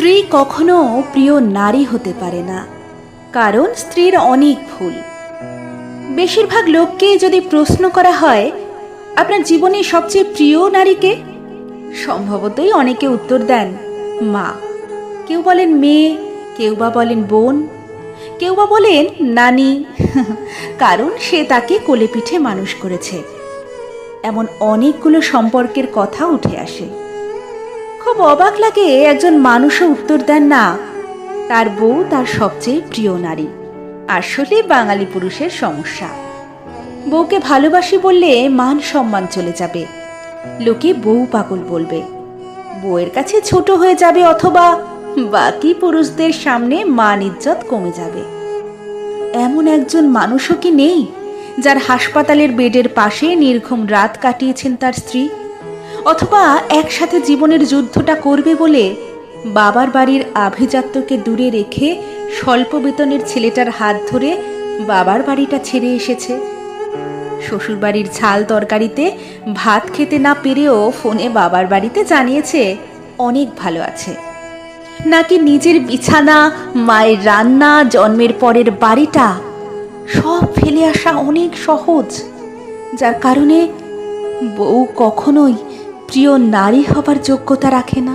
স্ত্রী কখনো প্রিয় নারী হতে পারে না, কারণ স্ত্রীর অনেক ভুল। বেশিরভাগ লোককে যদি প্রশ্ন করা হয় আপনার জীবনে সবচেয়ে প্রিয় নারীকে, সম্ভবতই অনেকে উত্তর দেন মা। কেউ বলেন মেয়ে, কেউ বা বলেন বোন, কেউ বা বলেন নানি, কারণ সে তাকে কোলে পিঠে মানুষ করেছে। এমন অনেকগুলো সম্পর্কের কথা উঠে আসে। খুব অবাক লাগে একজন মানুষও উত্তর দেন না তার বউ তার সবচেয়ে প্রিয় নারী। আসলে বাঙালি পুরুষের সমস্যা। বউকে ভালোবাসি বললে মান সম্মান চলে যাবে, লোকে বউ পাগল বলবে, বউয়ের কাছে ছোট হয়ে যাবে, অথবা বাকি পুরুষদের সামনে মান ইজ্জত কমে যাবে। এমন একজন মানুষও কি নেই যার হাসপাতালের বেডের পাশে নির্ঘুম রাত কাটিয়েছেন তার স্ত্রী, অথবা একসাথে জীবনের যুদ্ধটা করবে বলে বাবার বাড়ির আভিজাত্যকে দূরে রেখে স্বল্প বেতনের ছেলেটার হাত ধরে বাবার বাড়িটা ছেড়ে এসেছে। শ্বশুরবাড়ির ঝাল তরকারিতে ভাত খেতে না পেরেও ফোনে বাবার বাড়িতে জানিয়েছে অনেক ভালো আছে। নাকি নিজের বিছানা, মায়ের রান্না, জন্মের পরের বাড়িটা সব ফেলে আসা অনেক সহজ, যার কারণে বউ কখনোই প্রিয় নারী হবার যোগ্যতা রাখে না।